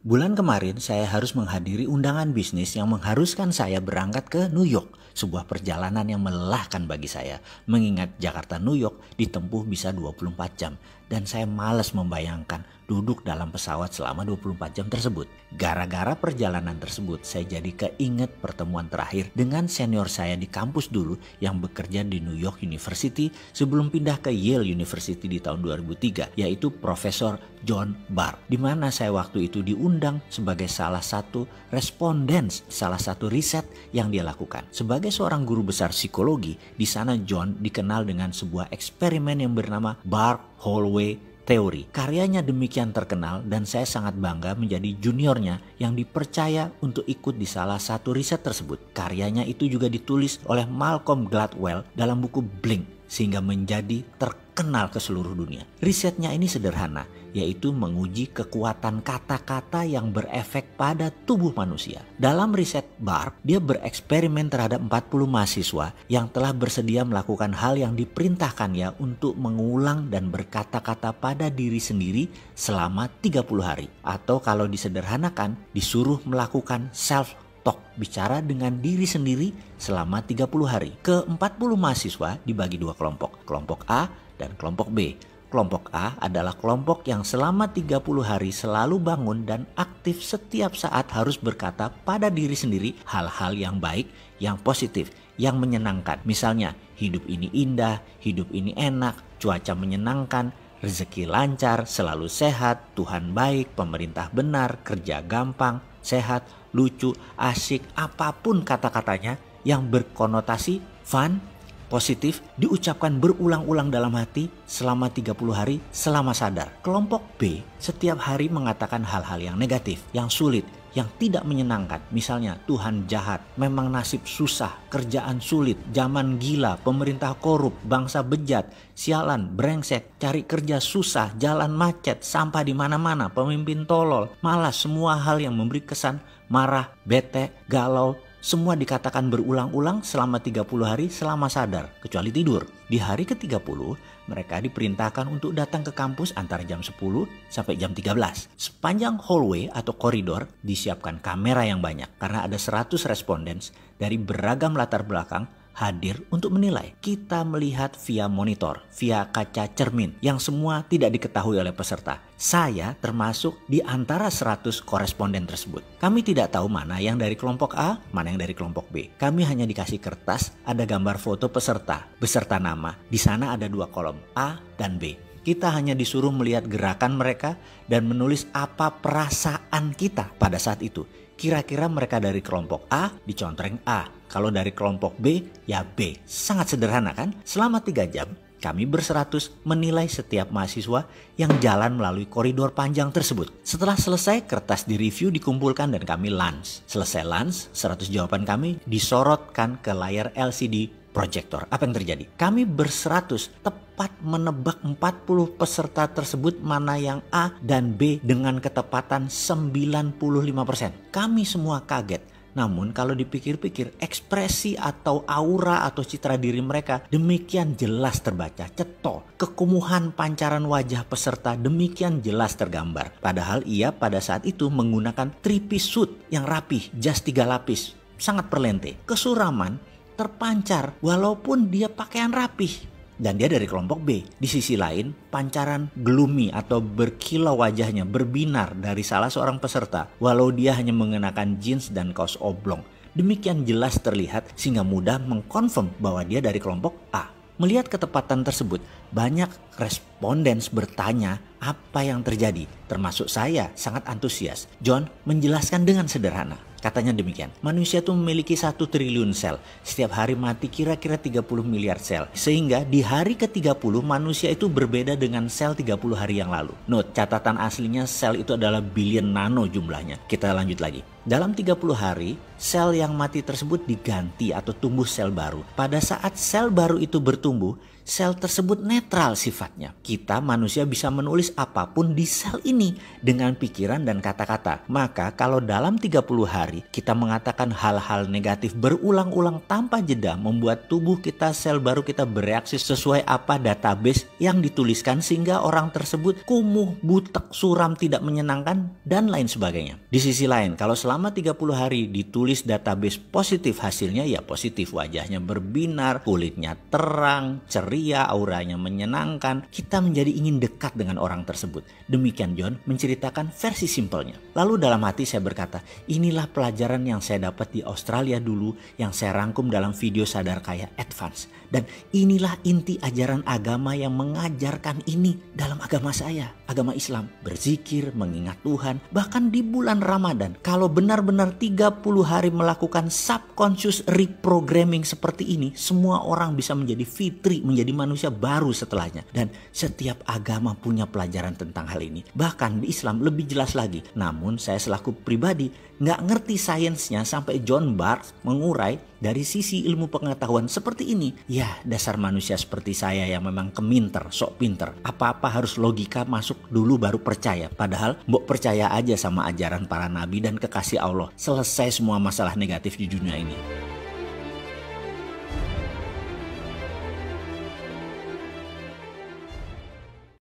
Bulan kemarin saya harus menghadiri undangan bisnis yang mengharuskan saya berangkat ke New York. Sebuah perjalanan yang melelahkan bagi saya. Mengingat Jakarta New York ditempuh bisa 24 jam. Dan saya malas membayangkan duduk dalam pesawat selama 24 jam tersebut. Gara-gara perjalanan tersebut saya jadi keinget pertemuan terakhir dengan senior saya di kampus dulu yang bekerja di New York University sebelum pindah ke Yale University di tahun 2003, yaitu Profesor John Barr, di mana saya waktu itu diundang sebagai salah satu responden salah satu riset yang dia lakukan. Sebagai seorang guru besar psikologi, di sana John dikenal dengan sebuah eksperimen yang bernama Barr-Holloway Theory. Karyanya demikian terkenal dan saya sangat bangga menjadi juniornya yang dipercaya untuk ikut di salah satu riset tersebut. Karyanya itu juga ditulis oleh Malcolm Gladwell dalam buku Blink sehingga menjadi terkenal ke seluruh dunia. Risetnya ini sederhana, yaitu menguji kekuatan kata-kata yang berefek pada tubuh manusia. Dalam riset Barr, dia bereksperimen terhadap 40 mahasiswa yang telah bersedia melakukan hal yang diperintahkannya untuk mengulang dan berkata-kata pada diri sendiri selama 30 hari. Atau kalau disederhanakan, disuruh melakukan self-talk, bicara dengan diri sendiri selama 30 hari. Ke-40 mahasiswa dibagi dua kelompok, kelompok A dan kelompok B. Kelompok A adalah kelompok yang selama 30 hari selalu bangun dan aktif setiap saat harus berkata pada diri sendiri hal-hal yang baik, yang positif, yang menyenangkan. Misalnya, hidup ini indah, hidup ini enak, cuaca menyenangkan, rezeki lancar, selalu sehat, Tuhan baik, pemerintah benar, kerja gampang, sehat, lucu, asik, apapun kata-katanya yang berkonotasi fun, positif, diucapkan berulang-ulang dalam hati selama 30 hari selama sadar. Kelompok B setiap hari mengatakan hal-hal yang negatif, yang sulit, yang tidak menyenangkan. Misalnya, Tuhan jahat, memang nasib susah, kerjaan sulit, zaman gila, pemerintah korup, bangsa bejat, sialan, brengsek, cari kerja susah, jalan macet, sampah di mana-mana, pemimpin tolol, malas, semua hal yang memberi kesan marah, bete, galau, semua dikatakan berulang-ulang selama 30 hari selama sadar, kecuali tidur. Di hari ke-30, mereka diperintahkan untuk datang ke kampus antara jam 10 sampai jam 13. Sepanjang hallway atau koridor disiapkan kamera yang banyak karena ada 100 responden dari beragam latar belakang hadir untuk menilai. Kita melihat via monitor, via kaca cermin yang semua tidak diketahui oleh peserta. Saya termasuk di antara 100 koresponden tersebut. Kami tidak tahu mana yang dari kelompok A, mana yang dari kelompok B. Kami hanya dikasih kertas, ada gambar foto peserta, beserta nama. Di sana ada dua kolom, A dan B. Kita hanya disuruh melihat gerakan mereka dan menulis apa perasaan kita pada saat itu. Kira-kira mereka dari kelompok A dicontreng A. Kalau dari kelompok B, ya B. Sangat sederhana kan? Selama 3 jam, kami berseratus menilai setiap mahasiswa yang jalan melalui koridor panjang tersebut. Setelah selesai, kertas direview dikumpulkan dan kami lunch. Selesai lunch, 100 jawaban kami disorotkan ke layar LCD proyektor. Apa yang terjadi? Kami berseratus tepat menebak 40 peserta tersebut mana yang A dan B dengan ketepatan 95%. Kami semua kaget. Namun kalau dipikir-pikir, ekspresi atau aura atau citra diri mereka demikian jelas terbaca, cetok. Kekumuhan pancaran wajah peserta demikian jelas tergambar. Padahal ia pada saat itu menggunakan 3-piece suit yang rapih, jas 3 lapis, sangat perlente. Kesuraman terpancar walaupun dia pakaian rapih. Dan dia dari kelompok B. Di sisi lain, pancaran gloomy atau berkilau wajahnya berbinar dari salah seorang peserta walau dia hanya mengenakan jeans dan kaos oblong. Demikian jelas terlihat sehingga mudah mengkonfirm bahwa dia dari kelompok A. Melihat ketepatan tersebut, banyak responden bertanya apa yang terjadi. Termasuk saya sangat antusias. John menjelaskan dengan sederhana. Katanya demikian, manusia itu memiliki 1 triliun sel. Setiap hari mati kira-kira 30 miliar sel. Sehingga di hari ke-30 manusia itu berbeda dengan sel 30 hari yang lalu. Note, catatan aslinya sel itu adalah billion nano jumlahnya. Kita lanjut lagi. Dalam 30 hari, sel yang mati tersebut diganti atau tumbuh sel baru. Pada saat sel baru itu bertumbuh, sel tersebut netral sifatnya. Kita manusia bisa menulis apapun di sel ini dengan pikiran dan kata-kata. Maka kalau dalam 30 hari kita mengatakan hal-hal negatif berulang-ulang tanpa jeda, membuat tubuh kita, sel baru kita bereaksi sesuai apa database yang dituliskan, sehingga orang tersebut kumuh, butek, suram, tidak menyenangkan, dan lain sebagainya. Di sisi lain, kalau selama 30 hari ditulis database positif, hasilnya ya positif, wajahnya berbinar, kulitnya terang, ceria, auranya menyenangkan, kita menjadi ingin dekat dengan orang tersebut. Demikian John menceritakan versi simpelnya. Lalu dalam hati saya berkata, inilah pelajaran yang saya dapat di Australia dulu, yang saya rangkum dalam video Sadar Kaya Advance. Dan inilah inti ajaran agama yang mengajarkan ini dalam agama saya, agama Islam. Berzikir, mengingat Tuhan, bahkan di bulan Ramadan. Kalau benar-benar 30 hari melakukan subconscious reprogramming seperti ini, semua orang bisa menjadi fitri, menjadi manusia baru setelahnya. Dan setiap agama punya pelajaran tentang hal ini. Bahkan di Islam lebih jelas lagi. Namun saya selaku pribadi nggak ngerti sainsnya sampai John Barth mengurai dari sisi ilmu pengetahuan seperti ini. Ya, dasar manusia seperti saya yang memang keminter, sok pinter. Apa-apa harus logika masuk dulu baru percaya. Padahal mbok percaya aja sama ajaran para nabi dan kekasih Allah. Selesai semua masalah negatif di dunia ini.